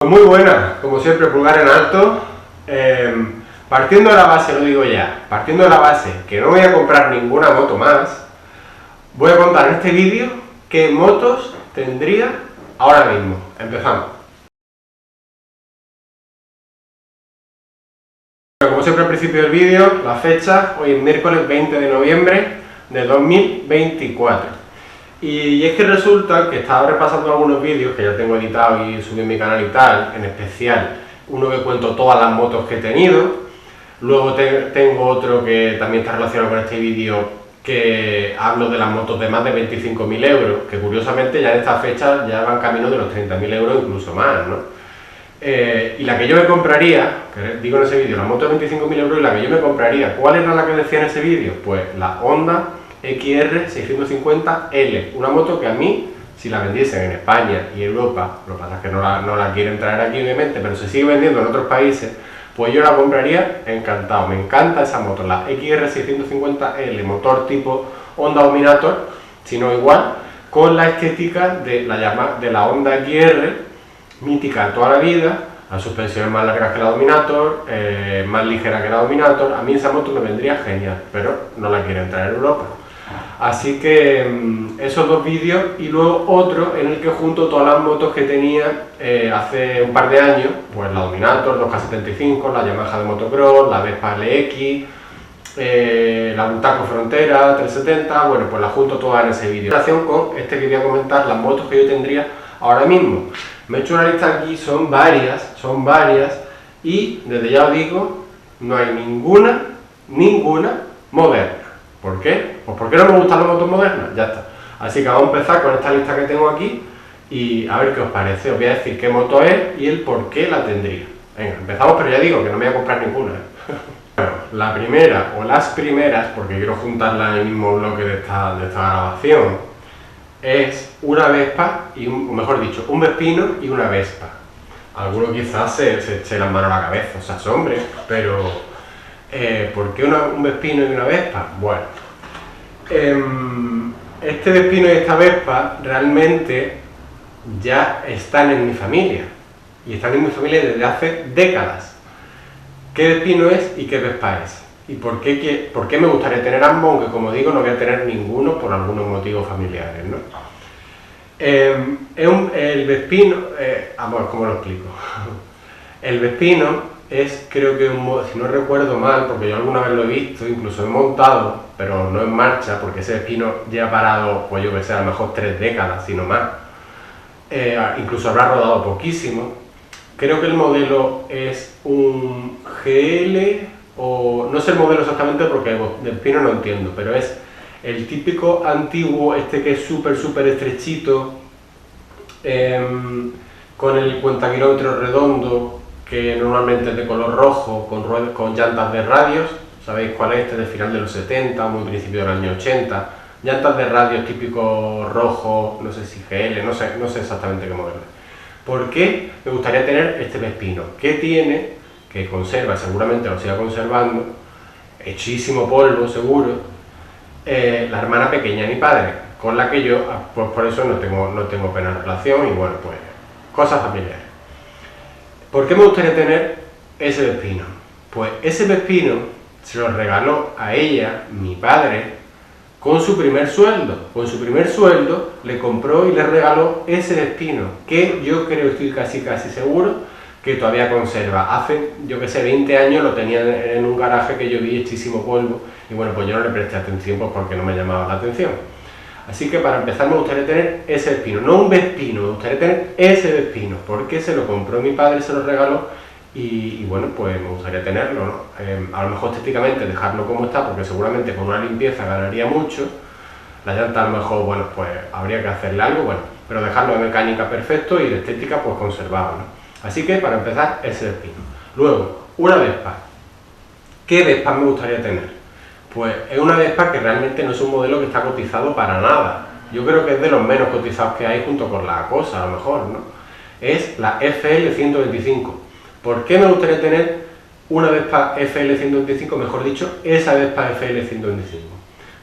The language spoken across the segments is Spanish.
Muy buena, como siempre, pulgar en alto. Partiendo de la base, lo digo ya, partiendo de la base que no voy a comprar ninguna moto más, voy a contar en este vídeo qué motos tendría ahora mismo. Empezamos. Como siempre al principio del vídeo, la fecha, hoy es miércoles 20 de noviembre de 2024. Y es que resulta que estaba repasando algunos vídeos que ya tengo editados y subido en mi canal y tal, en especial uno que cuento todas las motos que he tenido. Luego tengo otro que también está relacionado con este vídeo, que hablo de las motos de más de 25.000 euros, que curiosamente ya en esta fecha ya van camino de los 30.000 euros, incluso más, ¿no? Y la que yo me compraría, que digo en ese vídeo, la moto de 25.000 euros y la que yo me compraría, ¿cuál era la que decía en ese vídeo? Pues la Honda XR650L, una moto que a mí, si la vendiesen en España y Europa, lo que pasa es que no la quieren traer aquí obviamente, pero se sigue vendiendo en otros países, pues yo la compraría encantado. Me encanta esa moto, la XR650L, motor tipo Honda Dominator, si no igual, con la estética de la Honda XR, mítica de toda la vida, las suspensiones más largas que la Dominator, más ligera que la Dominator. A mí esa moto me vendría genial, pero no la quieren traer a Europa. Así que esos dos vídeos y luego otro en el que junto todas las motos que tenía hace un par de años, pues la Dominator, los K75, la Yamaha de motocross, la Vespa LX, la Bultaco Frontera 370, bueno, pues la junto todas en ese vídeo. En relación con este que voy a comentar, las motos que yo tendría ahora mismo. Me he hecho una lista aquí, son varias, y desde ya os digo, no hay ninguna moderna. ¿Por qué? Pues porque no me gustan las motos modernas, ya está. Así que vamos a empezar con esta lista que tengo aquí y a ver qué os parece. Os voy a decir qué moto es y el por qué la tendría. Venga, empezamos, pero ya digo que no me voy a comprar ninguna. Bueno, la primera, o las primeras, porque quiero juntarlas en el mismo bloque de esta grabación, es una Vespa, o mejor dicho, un Vespino y una Vespa. Algunos quizás se eche las manos a la cabeza, o se asombre, pero ¿por qué un Vespino y una Vespa? Bueno, este Vespino y esta Vespa realmente ya están en mi familia, y están en mi familia desde hace décadas. ¿Qué Vespino es y qué Vespa es? ¿Y por qué me gustaría tener ambos? Aunque como digo, no voy a tener ninguno por algunos motivos familiares, ¿no? El Vespino, ¿cómo lo explico? El Vespino es, creo que si no recuerdo mal, porque yo alguna vez lo he visto, incluso he montado, pero no en marcha, porque ese Vespino lleva parado, pues yo que sé, a lo mejor 3 décadas, si no más. Incluso habrá rodado poquísimo. Creo que el modelo es un GL, o no sé el modelo exactamente porque del Vespino no entiendo, pero es el típico antiguo, este que es súper estrechito, con el cuentakilómetros redondo, que normalmente es de color rojo, con llantas de radios. ¿Sabéis cuál es? Este del final de los 70, muy principio del año 80. Llantas de radios típico rojo, no sé si GL, no sé exactamente qué modelo es. ¿Por qué me gustaría tener este Vespino? ¿Qué tiene? Que conserva, seguramente lo siga conservando, hechísimo polvo seguro, la hermana pequeña de mi padre, con la que yo, pues por eso no tengo pena relación, y bueno, pues cosas familiares. ¿Por qué me gustaría tener ese Vespino? Pues ese Vespino se lo regaló a ella, mi padre, con su primer sueldo. Con su primer sueldo le compró y le regaló ese Vespino, que yo creo, estoy casi seguro, que todavía conserva. Hace, yo que sé, 20 años lo tenía en un garaje que yo vi hechísimo polvo, y bueno, pues yo no le presté atención pues porque no me llamaba la atención. Así que para empezar me gustaría tener ese Vespino, no un Vespino, me gustaría tener ese Vespino, porque se lo compró mi padre, se lo regaló, y bueno, pues me gustaría tenerlo, ¿no? A lo mejor estéticamente dejarlo como está, porque seguramente con una limpieza ganaría mucho. La llanta a lo mejor, bueno, pues habría que hacerle algo, bueno, pero dejarlo de mecánica perfecto y de estética pues conservado, ¿no? Así que para empezar, ese Vespino. Luego, una Vespa. ¿Qué Vespa me gustaría tener? Pues es una Vespa que realmente no es un modelo que está cotizado para nada. Yo creo que es de los menos cotizados que hay, junto con la Cosa, a lo mejor, ¿no? Es la FL125. ¿Por qué me gustaría tener una Vespa FL125? Mejor dicho, esa Vespa FL125.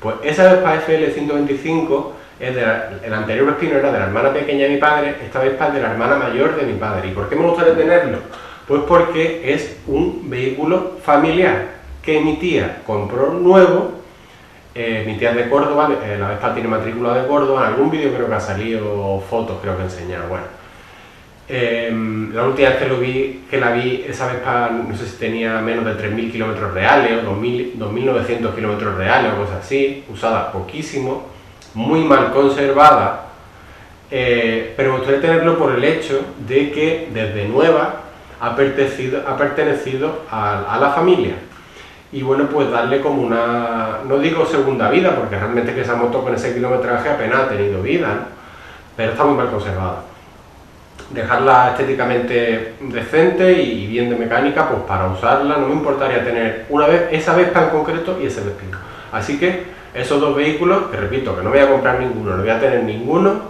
Pues esa Vespa FL125 el anterior Vespino era de la hermana pequeña de mi padre, esta Vespa es de la hermana mayor de mi padre. ¿Y por qué me gustaría tenerlo? Pues porque es un vehículo familiar que mi tía compró nuevo. Mi tía es de Córdoba, la Vespa tiene matrícula de Córdoba, en algún vídeo creo que ha salido, fotos creo que he enseñado, bueno. La última vez que la vi, esa Vespa no sé si tenía menos de 3.000 kilómetros reales o 2.900 kilómetros reales o cosas así, usada poquísimo, muy mal conservada, pero me gustaría tenerlo por el hecho de que desde nueva ha pertenecido a la familia. Y bueno, pues darle como una, no digo segunda vida, porque realmente que esa moto con ese kilometraje apenas ha tenido vida, ¿no? Pero está muy mal conservada. Dejarla estéticamente decente y bien de mecánica, pues para usarla no me importaría tener una vez esa Vespa en concreto y ese Vespino. Así que esos dos vehículos, que repito, que no voy a comprar ninguno, no voy a tener ninguno,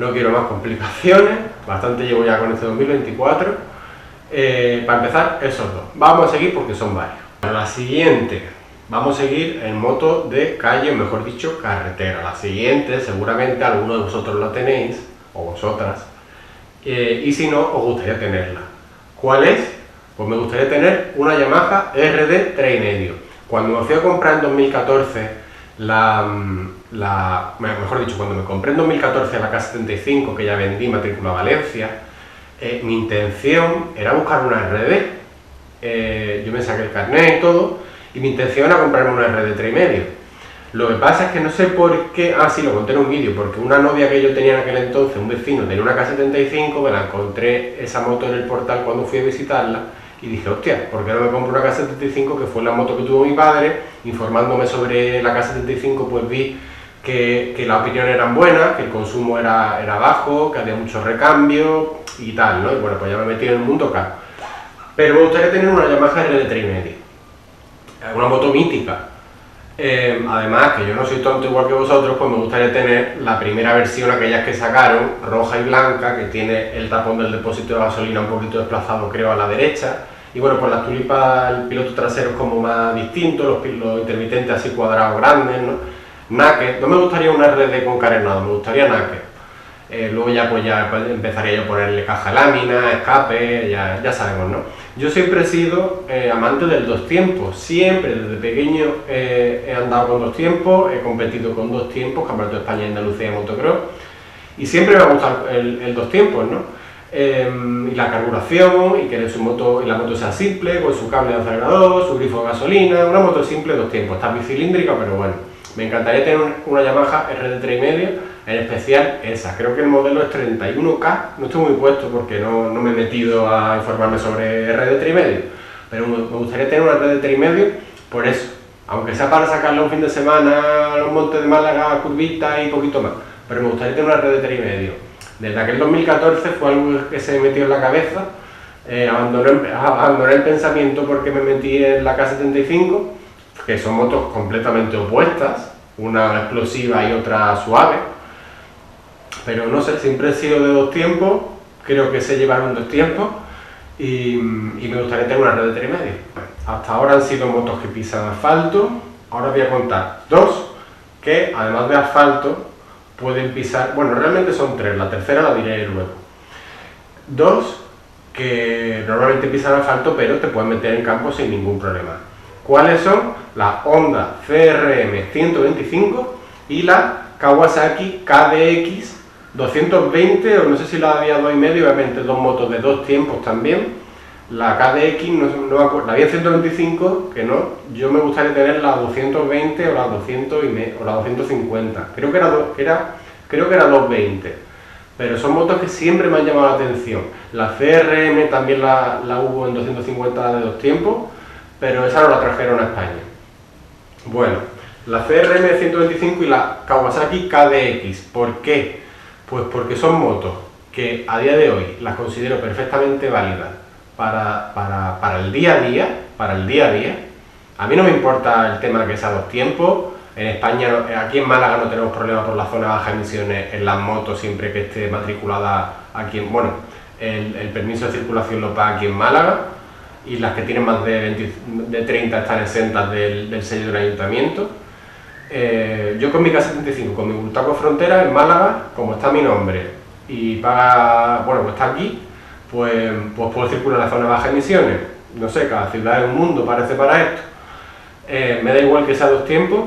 no quiero más complicaciones, bastante llevo ya con este 2024. Para empezar, esos dos. Vamos a seguir porque son varios. La siguiente, vamos a seguir en moto de calle, o mejor dicho, carretera. La siguiente, seguramente alguno de vosotros la tenéis, o vosotras, y si no, os gustaría tenerla. ¿Cuál es? Pues me gustaría tener una Yamaha RD 3,5. Cuando me fui a comprar en 2014 mejor dicho, cuando me compré en 2014 la K75, que ya vendí matrícula Valencia, mi intención era buscar una RD. Yo me saqué el carnet y todo, y mi intención era comprarme una RD 3,5. Lo que pasa es que no sé por qué, sí, lo conté en un vídeo, porque una novia que yo tenía en aquel entonces, un vecino, tenía una K75, me la encontré esa moto en el portal cuando fui a visitarla, y dije, hostia, ¿por qué no me compro una K75, que fue la moto que tuvo mi padre? Informándome sobre la K75, pues vi que las opiniones eran buenas, que el consumo era bajo, que había mucho recambio y tal, ¿no? Y bueno, pues ya me metí en el mundo acá. Pero me gustaría tener una Yamaha RD 3,5, una moto mítica. Además, que yo no soy tonto igual que vosotros, pues me gustaría tener la primera versión, aquellas que sacaron, roja y blanca, que tiene el tapón del depósito de gasolina un poquito desplazado, creo, a la derecha. Y bueno, pues las tulipas, el piloto trasero es como más distinto, los intermitentes así cuadrados grandes, ¿no? Naked, no me gustaría una RD con carenado, me gustaría naked. Luego ya empezaría yo a ponerle caja lámina, escape, ya sabemos, ¿no? Yo siempre he sido amante del dos tiempos, siempre desde pequeño he andado con dos tiempos, he competido con dos tiempos, Campeonato de España y Andalucía de motocross, y siempre me ha gustado el dos tiempos, ¿no? Y la carburación, y que la moto sea simple, con su cable de acelerador, su grifo de gasolina, una moto simple, dos tiempos, está bicilíndrica, pero bueno, me encantaría tener una Yamaha RD 3,5, en especial esa, creo que el modelo es 31K, no estoy muy puesto porque no me he metido a informarme sobre RD 3,5, pero me gustaría tener una RD 3,5 por eso, aunque sea para sacarla un fin de semana a un monte de Málaga, curvita y poquito más, pero me gustaría tener una RD 3,5. Desde aquel 2014 fue algo que se me metió en la cabeza, abandoné el pensamiento porque me metí en la K75, que son motos completamente opuestas, una explosiva y otra suave, pero no sé, siempre he sido de dos tiempos, creo que sé llevar un dos tiempos y me gustaría tener una RD 3,5. Hasta ahora han sido motos que pisan asfalto, ahora voy a contar dos que además de asfalto pueden pisar, bueno, realmente son tres, la tercera la diré luego. Dos que normalmente pisan asfalto pero te pueden meter en campo sin ningún problema. ¿Cuáles son? La Honda CRM 125 y la Kawasaki KDX 220, o no sé si la había 2,5, obviamente dos motos de dos tiempos también. La KDX, no me acuerdo, la había 125, que no, yo me gustaría tener la 220 o la 200 o la 250, creo que era 220, pero son motos que siempre me han llamado la atención. La CRM también la hubo en 250 de dos tiempos, pero esa no la trajeron a España. Bueno, la CRM 125 y la Kawasaki KDX, ¿por qué? Pues porque son motos que a día de hoy las considero perfectamente válidas para el día a día, A mí no me importa el tema de que sea dos tiempos. En España, aquí en Málaga no tenemos problema por la zona de bajas emisiones en las motos, siempre que esté matriculada aquí el permiso de circulación lo paga aquí en Málaga, y las que tienen más de 30 están exentas del sello del ayuntamiento. Yo con mi K75, con mi Bultaco Frontera en Málaga, como está mi nombre y paga, bueno, pues está aquí, pues puedo circular en la zona de bajas emisiones. No sé, cada ciudad es un mundo, parece para esto. Me da igual que sea 2 tiempos,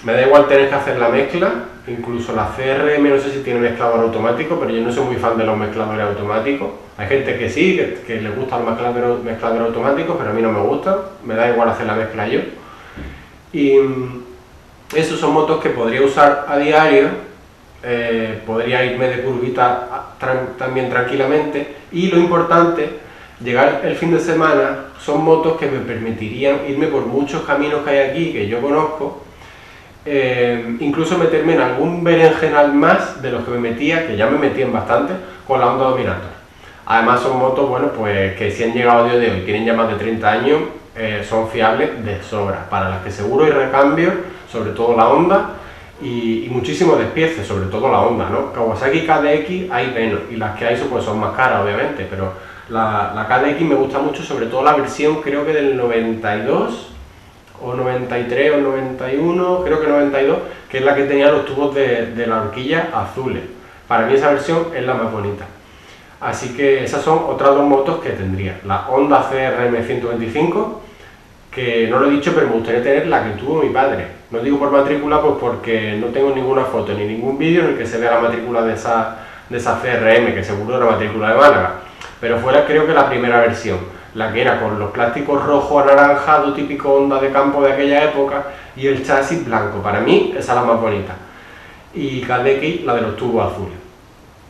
me da igual tener que hacer la mezcla, incluso la CRM no sé si tiene mezclador automático, pero yo no soy muy fan de los mezcladores automáticos. Hay gente que sí, que les gustan los mezcladores automáticos, pero a mí no me gusta, me da igual hacer la mezcla yo. Y esos son motos que podría usar a diario, podría irme de curvita también tranquilamente, y lo importante, llegar el fin de semana, son motos que me permitirían irme por muchos caminos que hay aquí, que yo conozco, incluso meterme en algún berenjenal más de los que me metía, que ya me metí en bastante, con la Honda Dominator. Además son motos, bueno, pues que si han llegado a día de hoy, tienen ya más de 30 años, son fiables de sobra, para las que seguro y recambio, sobre todo la Honda, y muchísimos despieces, sobre todo la Honda, ¿no? Kawasaki KDX hay menos, y las que hay pues son más caras, obviamente, pero la KDX me gusta mucho, sobre todo la versión, creo que del 92, o 93, o 91, creo que 92, que es la que tenía los tubos de la horquilla azules. Para mí esa versión es la más bonita. Así que esas son otras 2 motos que tendría. La Honda CRM 125, que no lo he dicho, pero me gustaría tener la que tuvo mi padre. No digo por matrícula, pues porque no tengo ninguna foto ni ningún vídeo en el que se vea la matrícula de esa CRM, que seguro era matrícula de Málaga. Pero fuera creo que la primera versión, la que era con los plásticos rojo anaranjado, típico Honda de campo de aquella época, y el chasis blanco. Para mí esa es la más bonita. Y KDX, la de los tubos azules.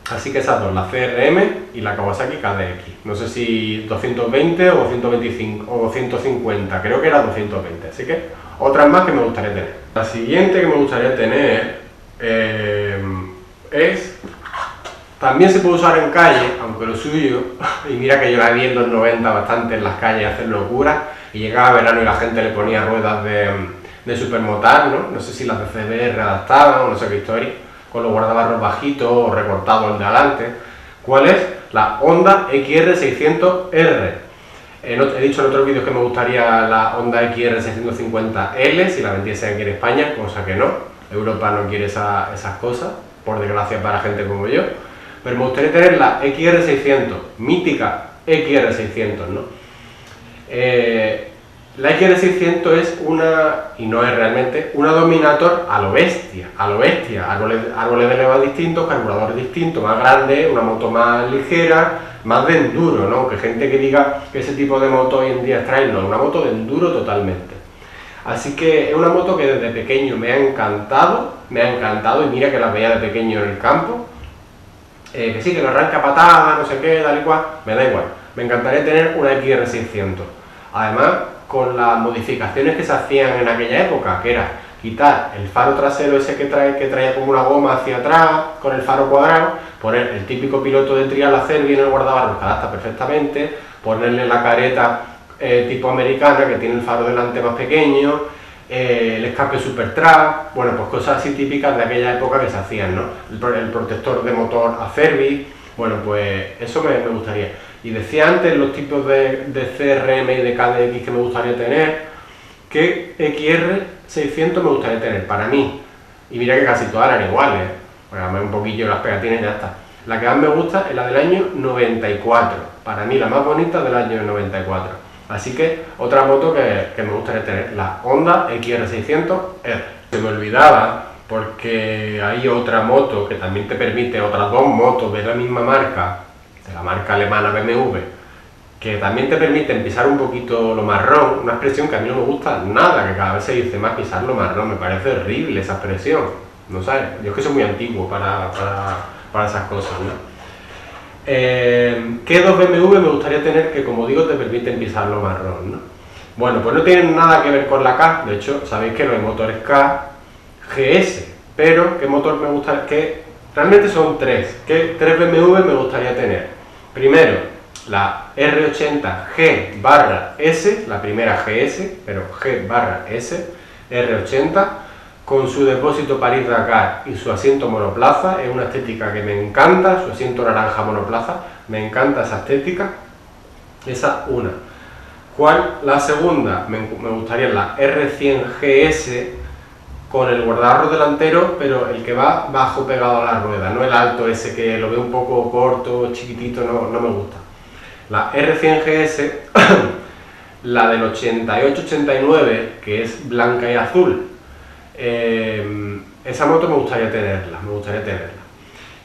Así que esas 2, la CRM y la Kawasaki KDX. No sé si 220 o 225 o 250, creo que era 220. Así que otras más que me gustaría tener. La siguiente que me gustaría tener es... También se puede usar en calle, aunque lo suyo, y mira que yo la vi en los 90 bastante en las calles hacer locuras, y llegaba verano y la gente le ponía ruedas de supermotar, ¿no? No sé si las de CBR adaptaban o no sé qué historia, con los guardabarros bajitos o recortados de adelante. ¿Cuál es? La Honda XR600R. He dicho en otros vídeos que me gustaría la Honda XR650L si la vendiese aquí en España, cosa que no. Europa no quiere esas cosas, por desgracia para gente como yo. Pero me gustaría tener la XR600, mítica XR600, ¿no? La XR600 es una, y no es realmente, una Dominator a lo bestia, árboles de leva distintos, carburador distinto, más grande, una moto más ligera, más de enduro, ¿no? Que gente que diga que ese tipo de moto hoy en día es trail, no, una moto de enduro totalmente. Así que es una moto que desde pequeño me ha encantado, y mira que la veía de pequeño en el campo, que sí, que lo arranca patada, no sé qué, tal y cual, me da igual. Me encantaría tener una XR600. Además, con las modificaciones que se hacían en aquella época, que era quitar el faro trasero ese que traía como una goma hacia atrás, con el faro cuadrado, poner el típico piloto de trial Acerbi en el guardabarros, que adapta perfectamente, ponerle la careta tipo americana, que tiene el faro delante más pequeño, el escape super trap, bueno, pues cosas así típicas de aquella época que se hacían, ¿no? El protector de motor Acerbi, bueno, pues eso me gustaría. Y decía antes los tipos de CRM y de KDX que me gustaría tener, que XR600 me gustaría tener para mí. Y mira que casi todas eran iguales, pues dame un poquillo las pegatinas y ya está. La que más me gusta es la del año 94, para mí la más bonita del año 94. Así que otra moto que me gustaría tener, la Honda XR600R. Se me olvidaba, porque hay otra moto que también te permite, otras 2 motos de la misma marca, de la marca alemana BMW, que también te permiten pisar un poquito lo marrón, una expresión que a mí no me gusta nada, que cada vez se dice más pisar lo marrón, me parece horrible esa expresión, no sabes, yo es que soy muy antiguo para esas cosas, ¿no? ¿Qué 2 BMW me gustaría tener que, como digo, te permiten pisar lo marrón, ¿no? Bueno, pues no tienen nada que ver con la K, de hecho, sabéis que no hay motores K, GS, pero ¿qué motor me gusta? Que realmente son 3, ¿qué 3 BMW me gustaría tener? Primero, la R80G/S, la primera GS, pero G/S, R80, con su depósito París-Dakar y su asiento monoplaza, es una estética que me encanta, su asiento naranja monoplaza, me encanta esa estética, esa una. ¿Cuál? La segunda, me gustaría la R100GS, con el guardabarros delantero, pero el que va bajo pegado a la rueda, no el alto ese que lo veo un poco corto, chiquitito, no me gusta. La R100GS, la del 88-89, que es blanca y azul, esa moto me gustaría tenerla.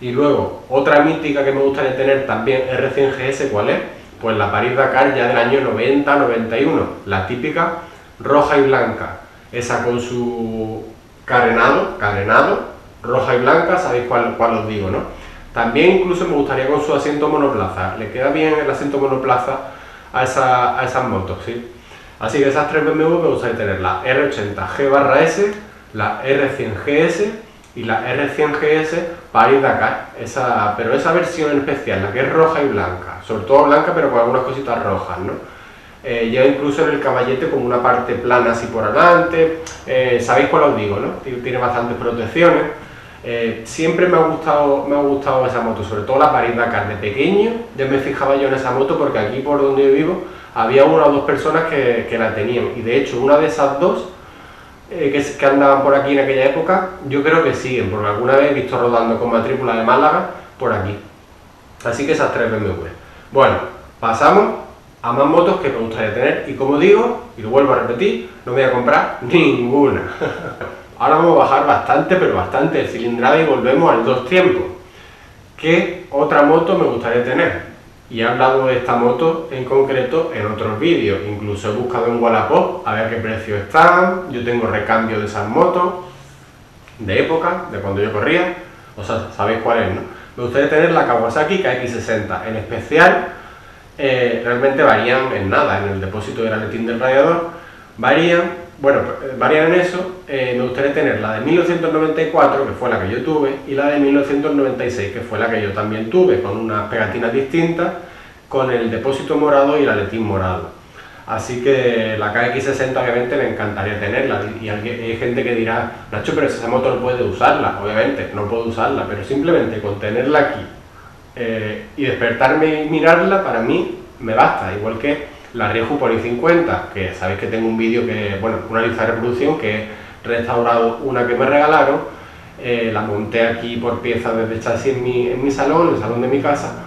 Y luego, otra mítica que me gustaría tener también R100GS, ¿cuál es? Pues la París-Dakar ya del año 90-91, la típica roja y blanca, esa con su carenado, roja y blanca, sabéis cuál os digo, ¿no? También incluso me gustaría con su asiento monoplaza, le queda bien el asiento monoplaza a esas motos, ¿sí? Así que esas tres BMW me gustaría tener, la R80G/S, la R100GS y la R100GS París-Dakar, pero esa versión especial, la que es roja y blanca, sobre todo blanca pero con algunas cositas rojas, ¿no? Lleva incluso en el caballete como una parte plana así por adelante, sabéis cuál os digo, ¿no? Tiene bastantes protecciones. Siempre me ha gustado esa moto, sobre todo la París-Dakar. De pequeño ya me fijaba yo en esa moto porque aquí por donde yo vivo había una o dos personas que la tenían, y de hecho una de esas dos que andaban por aquí en aquella época, yo creo que siguen, porque alguna vez he visto rodando con matrícula de Málaga por aquí. Así que esas tres BMW. Bueno, pasamos a más motos que me gustaría tener, y como digo, y lo vuelvo a repetir, no me voy a comprar ninguna. Ahora vamos a bajar bastante, pero bastante de cilindrada y volvemos al dos tiempos. ¿Qué otra moto me gustaría tener? Y he hablado de esta moto en concreto en otros vídeos, incluso he buscado en Wallapop a ver qué precio están. Yo tengo recambio de esas motos, de época, de cuando yo corría, o sea, sabéis cuál es, ¿no? Me gustaría tener la Kawasaki KX60, en especial, realmente varían en nada, en el depósito del aletín del radiador, varían en eso. Me gustaría tener la de 1994, que fue la que yo tuve, y la de 1996, que fue la que yo también tuve, con unas pegatinas distintas, con el depósito morado y el aletín morado. Así que la KX60 obviamente me encantaría tenerla, y hay gente que dirá, Nacho, pero esa moto no puede usarla. Obviamente no puedo usarla, pero simplemente con tenerla aquí y despertarme y mirarla, para mí me basta. Igual que la Rieju Poli 50, que sabéis que tengo un vídeo que, bueno, una lista de reproducción, que he restaurado una que me regalaron, la monté aquí por piezas desde chasis en mi salón, en el salón de mi casa,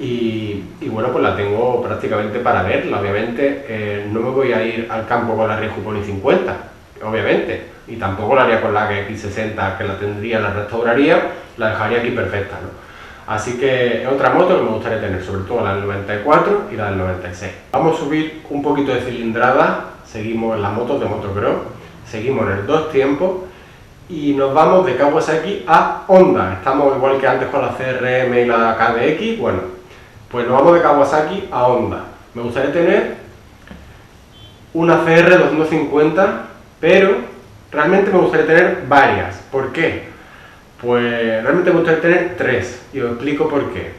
y bueno, pues la tengo prácticamente para verla. Obviamente no me voy a ir al campo con la Rieju Poli 50, obviamente, y tampoco la haría con la X60, que la tendría, la restauraría, la dejaría aquí perfecta, ¿no? Así que es otra moto que me gustaría tener, sobre todo la del 94 y la del 96. Vamos a subir un poquito de cilindrada, seguimos en las motos de motocross, seguimos en el dos tiempos y nos vamos de Kawasaki a Honda. Estamos igual que antes con la CRM y la KDX, bueno, pues nos vamos de Kawasaki a Honda. Me gustaría tener una CR 250, pero realmente me gustaría tener varias. ¿Por qué? Pues realmente me gustaría tener tres, y os explico por qué.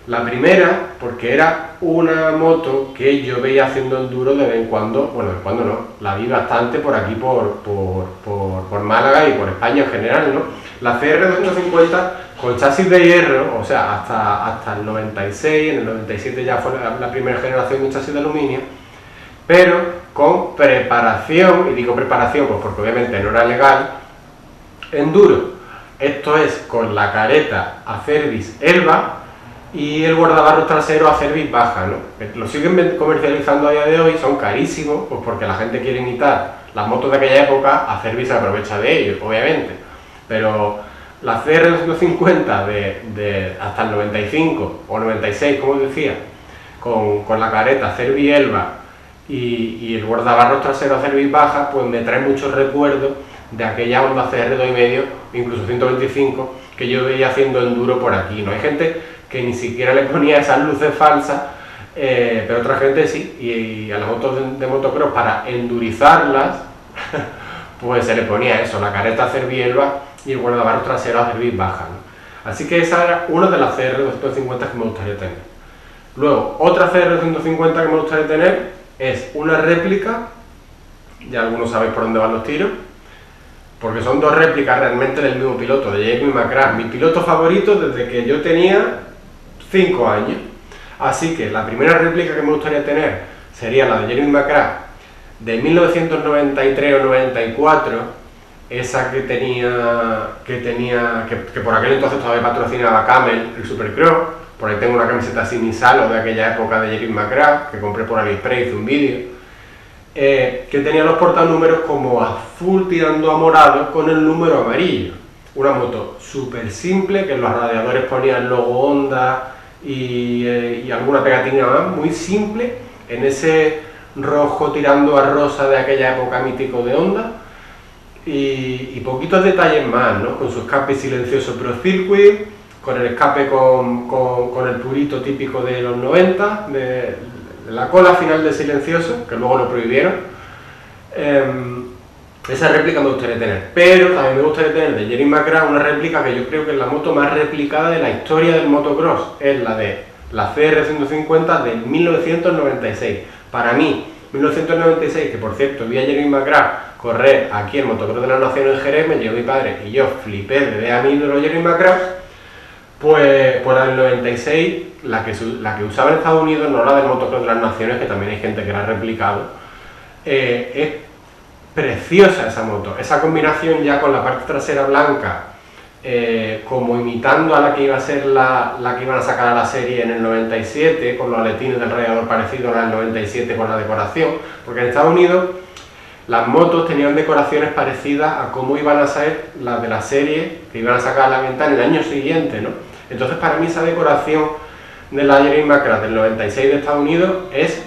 La primera, porque era una moto que yo veía haciendo enduro de vez en cuando, bueno, de vez en cuando no, la vi bastante por aquí, por Málaga y por España en general, ¿no? La CR250 con chasis de hierro, o sea, hasta el 96, en el 97 ya fue la primera generación de chasis de aluminio, pero con preparación, y digo preparación pues porque obviamente no era legal, enduro. Esto es con la careta Acerbis Elba y el guardabarros trasero Acerbis baja, ¿no? Lo siguen comercializando a día de hoy, son carísimos, pues porque la gente quiere imitar las motos de aquella época. Acerbis se aprovecha de ellos, obviamente, pero la CR250 hasta el 95 o 96, como decía, con la careta Acerbis Elba y el guardabarros trasero Acerbis baja, pues me trae muchos recuerdos de aquella Honda CR 2.5, incluso 125, que yo veía haciendo enduro por aquí, ¿no? Hay gente que ni siquiera le ponía esas luces falsas, pero otra gente sí, y a las motos de motocross, para endurizarlas, pues se le ponía eso, la careta Acerbis Elba y el guardabarros trasero Acerbis baja, ¿no? Así que esa era una de las CR 250 que me gustaría tener. Luego, otra CR 250 que me gustaría tener es una réplica, ya algunos sabéis por dónde van los tiros, porque son dos réplicas realmente del mismo piloto, de Jamie McGrath, mi piloto favorito desde que yo tenía 5 años. Así que la primera réplica que me gustaría tener sería la de Jamie McGrath de 1993 o 94, esa que por aquel entonces todavía patrocinaba Camel, el Supercross. Por ahí tengo una camiseta sin Salo de aquella época de Jerry McGrath, que compré por AliExpress, hice un vídeo, que tenía los portanúmeros como azul tirando a morado con el número amarillo. Una moto súper simple, que en los radiadores ponía el logo Honda y alguna pegatina más, muy simple, en ese rojo tirando a rosa de aquella época mítico de Honda, y poquitos detalles más, ¿no? Con su escape silencioso Pro Circuit, con el escape con el purito típico de los 90, de la cola final de silencioso, que luego lo prohibieron. Esa réplica me gustaría tener, pero también me gustaría tener de Jerry McGrath una réplica que yo creo que es la moto más replicada de la historia del motocross, es la de la CR150 de 1996. Para mí, 1996, que por cierto vi a Jerry McGrath correr aquí el Motocross de las Naciones en Jerez, me llevó mi padre y yo flipé de ver a mi ídolo Jerry McGrath, pues la del 96, la que usaba en Estados Unidos, no la del Motocross de las Naciones, que también hay gente que la ha replicado. Es preciosa esa moto, esa combinación ya con la parte trasera blanca, como imitando a la que iba a ser la que iban a sacar a la serie en el 97, con los aletines del radiador parecido a la del 97 con la decoración, porque en Estados Unidos las motos tenían decoraciones parecidas a cómo iban a ser las de la serie que iban a sacar a la venta en el año siguiente, ¿no? Entonces para mí esa decoración de la Jerry McGrath del 96 de Estados Unidos es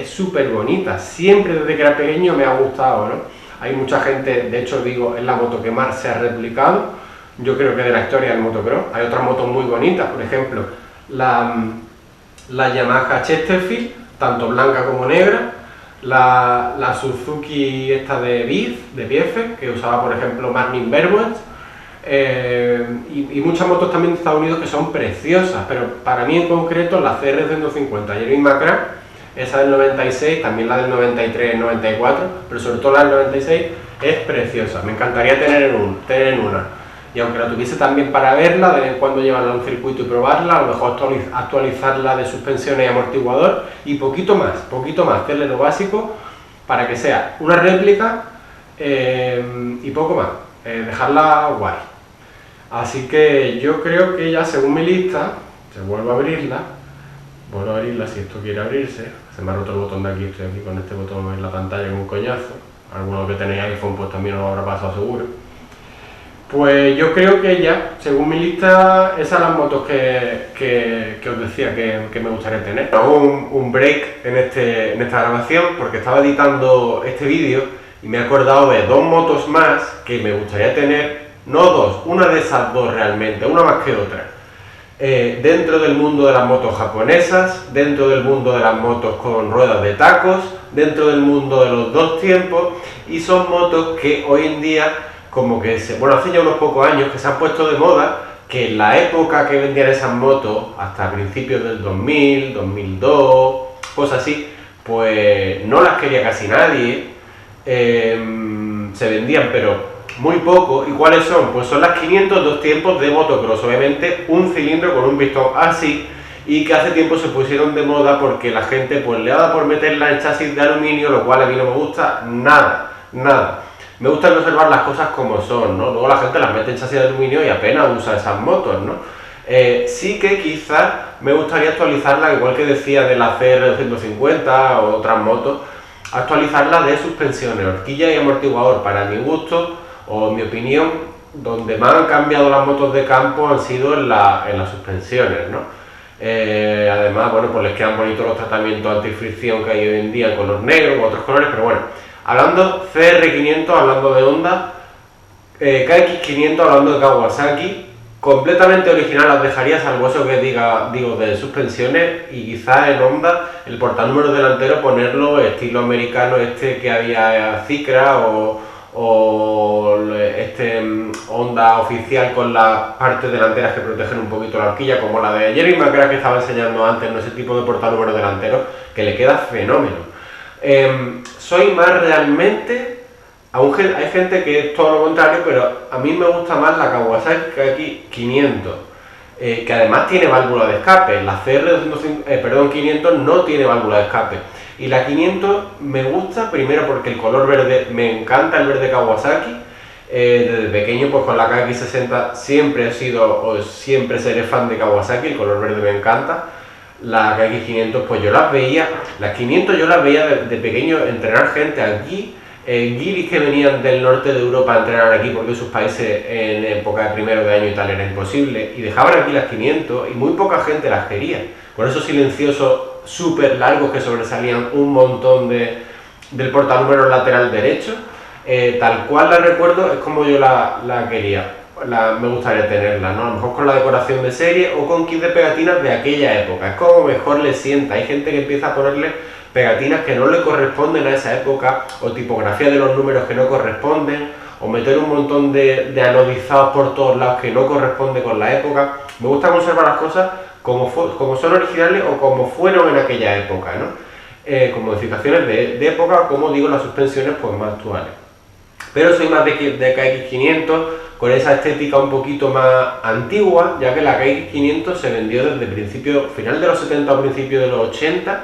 súper bonita, siempre desde que era pequeño me ha gustado, ¿no? Hay mucha gente, de hecho digo, es la moto que más se ha replicado, yo creo que de la historia del motocross. Hay otras motos muy bonitas, por ejemplo, la Yamaha Chesterfield, tanto blanca como negra, la Suzuki esta de Bieffe, que usaba por ejemplo Martin Berwitz, y muchas motos también de Estados Unidos que son preciosas, pero para mí en concreto la CR150 Jerry McGrath, esa del 96, también la del 93, 94, pero sobre todo la del 96 es preciosa, me encantaría tener en una. Y aunque la tuviese también para verla, de vez en cuando llevarla a un circuito y probarla, a lo mejor actualizarla de suspensiones y amortiguador, y poquito más, hacerle lo básico para que sea una réplica y poco más, dejarla guay. Así que yo creo que ya según mi lista, se vuelvo a abrirla si esto quiere abrirse. Se me ha roto el botón de aquí, estoy aquí con este botón en la pantalla con un coñazo. Algunos que tenéis iPhone pues también os lo habrá pasado seguro. Pues yo creo que ya, según mi lista, esas son las motos que os decía que me gustaría tener. Hago un break en esta grabación porque estaba editando este vídeo y me he acordado de dos motos más que me gustaría tener, no dos, una de esas dos realmente, una más que otra. Dentro del mundo de las motos japonesas, dentro del mundo de las motos con ruedas de tacos, dentro del mundo de los dos tiempos, y son motos que hoy en día como que hace ya unos pocos años que se han puesto de moda, que en la época que vendían esas motos, hasta principios del 2000, 2002, cosas así, pues no las quería casi nadie, se vendían pero muy poco. ¿Y cuáles son? Pues son las 500 dos tiempos de motocross, obviamente un cilindro con un pistón así, y que hace tiempo se pusieron de moda porque la gente pues le ha dado por meterla en chasis de aluminio, lo cual a mí no me gusta nada. Me gusta conservar las cosas como son, ¿no? Luego la gente las mete en chasis de aluminio y apenas usa esas motos, ¿no? Sí que quizás me gustaría actualizarla, igual que decía de la CR250 o otras motos, actualizarla de suspensiones, horquilla y amortiguador. Para mi gusto, o en mi opinión, donde más han cambiado las motos de campo han sido en las suspensiones, ¿no? Además, bueno, pues les quedan bonitos los tratamientos antifricción que hay hoy en día en color negro o otros colores, pero bueno, hablando CR500, hablando de Honda, KX500, hablando de Kawasaki, completamente original las dejaría, salvo eso que digo de suspensiones, y quizás en Honda el portanúmeros delantero ponerlo estilo americano que había Cicra o este Honda oficial con las partes delanteras que protegen un poquito la horquilla, como la de Jerry McGrath que estaba enseñando antes, ¿no? Ese tipo de portanúmeros delanteros que le queda fenómeno. Soy más realmente, hay gente que es todo lo contrario, pero a mí me gusta más la Kawasaki 500, que además tiene válvula de escape. La CR500 no tiene válvula de escape. Y la 500 me gusta primero porque el color verde, me encanta el verde Kawasaki. Desde pequeño pues con la KX60 siempre he sido o siempre seré fan de Kawasaki, el color verde me encanta. La KX500 pues yo las veía, las 500 yo las veía de pequeño entrenar gente aquí, guiris que venían del norte de Europa a entrenar aquí porque sus países en época de primero de año y tal era imposible, y dejaban aquí las 500 y muy poca gente las quería, con esos silenciosos súper largos que sobresalían un montón del portanúmeros lateral derecho. Tal cual la recuerdo es como yo la quería, me gustaría tenerla, ¿no? A lo mejor con la decoración de serie o con kit de pegatinas de aquella época, es como mejor le sienta. Hay gente que empieza a ponerle pegatinas que no le corresponden a esa época, o tipografía de los números que no corresponden, o meter un montón de anodizados por todos lados que no corresponde con la época. Me gusta conservar las cosas como son originales o como fueron en aquella época, ¿no? Con modificaciones de época, como digo, las suspensiones pues más actuales. Pero soy más de KX500 con esa estética un poquito más antigua, ya que la KX500 se vendió desde final de los 70 o principios de los 80,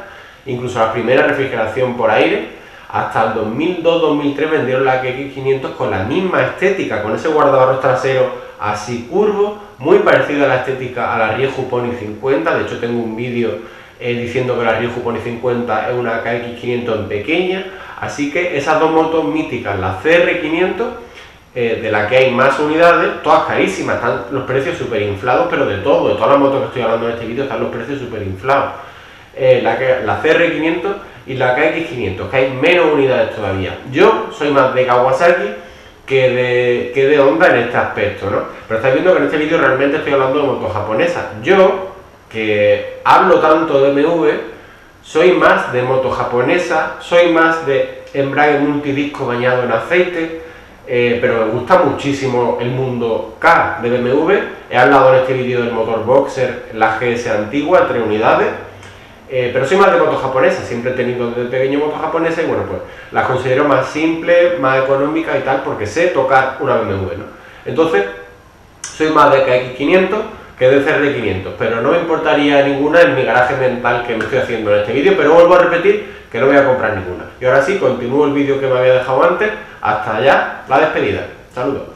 incluso la primera refrigeración por aire, hasta el 2002-2003 vendieron la KX500 con la misma estética, con ese guardabarros trasero así curvo, muy parecido a la estética a la Rieju Pony 50, de hecho tengo un vídeo diciendo que la Rieju Pony 50 es una KX500 en pequeña. Así que esas dos motos míticas, la CR500, de la que hay más unidades, todas carísimas, están los precios súper inflados, pero de todas las motos que estoy hablando en este vídeo están los precios súper inflados. La CR500 y la KX500, que hay menos unidades todavía. Yo soy más de Kawasaki que de Honda en este aspecto, ¿no? Pero estáis viendo que en este vídeo realmente estoy hablando de motos japonesas. Yo, que hablo tanto de BMW, soy más de moto japonesa, soy más de embrague multidisco bañado en aceite, pero me gusta muchísimo el mundo K de BMW. He hablado en este vídeo del motor Boxer, la GS antigua, 3 unidades, pero soy más de moto japonesa, siempre he tenido desde pequeño moto japonesa y bueno, pues las considero más simples, más económicas y tal, porque sé tocar una BMW, ¿no? Entonces, soy más de KX500 que de CR500, pero no me importaría ninguna en mi garaje mental que me estoy haciendo en este vídeo, pero vuelvo a repetir que no voy a comprar ninguna. Y ahora sí, continúo el vídeo que me había dejado antes, hasta allá la despedida. Saludos.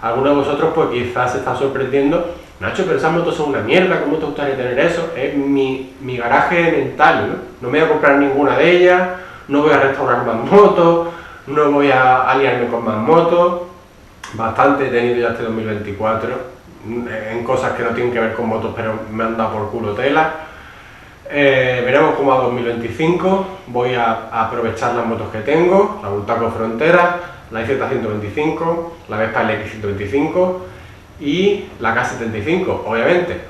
Algunos de vosotros pues quizás se está sorprendiendo: Nacho, pero esas motos son una mierda, ¿cómo te gustaría tener eso? Es mi garaje mental, ¿no? No me voy a comprar ninguna de ellas, no voy a restaurar más motos, no voy a aliarme con más motos. Bastante he tenido ya este 2024. En cosas que no tienen que ver con motos, pero me han dado por culo tela. Veremos cómo a 2025 voy a aprovechar las motos que tengo: la Bultaco Frontera, la IZ125, la Vespa LX125 y la K75, obviamente.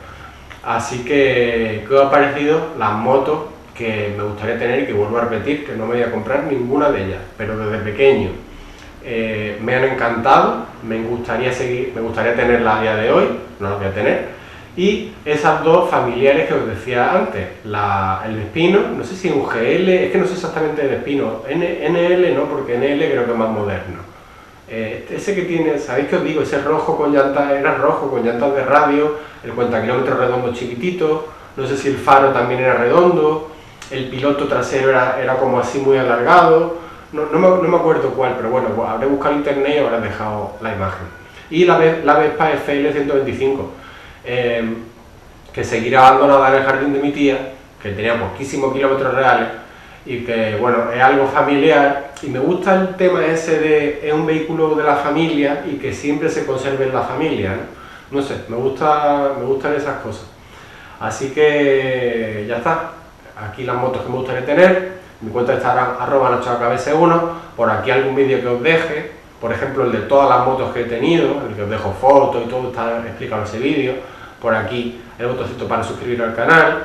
Así que, ¿qué os ha parecido las motos que me gustaría tener y que vuelvo a repetir que no me voy a comprar ninguna de ellas, pero desde pequeño? Me han encantado, me gustaría tenerlas a día de hoy, no las voy a tener. Y esas dos familiares que os decía antes, el Vespino, no sé si un GL, es que no sé exactamente el Vespino, NL no, porque NL creo que es más moderno. Ese que tiene, ¿sabéis qué os digo? Ese rojo con llantas, era rojo con llantas de radio, el cuentakilómetros redondo chiquitito, no sé si el faro también era redondo, el piloto trasero era como así muy alargado. No me acuerdo cuál, pero bueno, pues habré buscado en internet y habré dejado la imagen. Y la Vespa FL125, que seguirá abandonada en el jardín de mi tía, que tenía poquísimos kilómetros reales y que, bueno, es algo familiar. Y me gusta el tema ese de es un vehículo de la familia y que siempre se conserve en la familia, ¿no? No sé, me gustan esas cosas. Así que ya está. Aquí las motos que me gustaría tener. Mi cuenta de Instagram, @NachoAKBS1, por aquí algún vídeo que os deje, por ejemplo el de todas las motos que he tenido, el que os dejo fotos y todo, está explicado en ese vídeo. Por aquí el botoncito para suscribir al canal,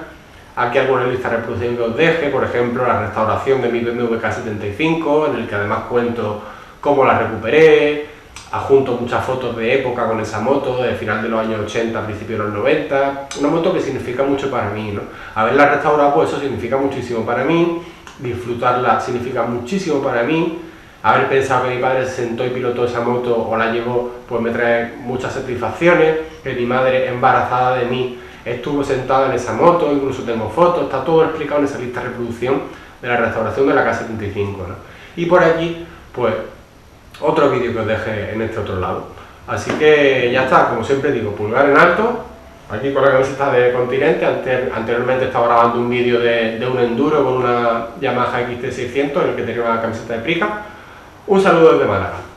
aquí alguna lista de reproducción que os deje, por ejemplo la restauración de mi BMW K75, en el que además cuento cómo la recuperé, adjunto muchas fotos de época con esa moto, de final de los años 80, principios de los 90, una moto que significa mucho para mí, ¿no? Haberla restaurado, pues eso significa muchísimo para mí. Disfrutarla significa muchísimo para mí. Haber pensado que mi padre se sentó y pilotó esa moto o la llevó, pues me trae muchas satisfacciones. Que mi madre embarazada de mí estuvo sentado en esa moto, incluso tengo fotos, está todo explicado en esa lista de reproducción de la restauración de la K75, ¿no? Y por aquí, pues, otro vídeo que os dejé en este otro lado. Así que ya está, como siempre digo, pulgar en alto, aquí con la camiseta de Continente. Anteriormente estaba grabando un vídeo de un enduro con una Yamaha XT600 en el que tenía una camiseta de Prica. Un saludo desde Málaga.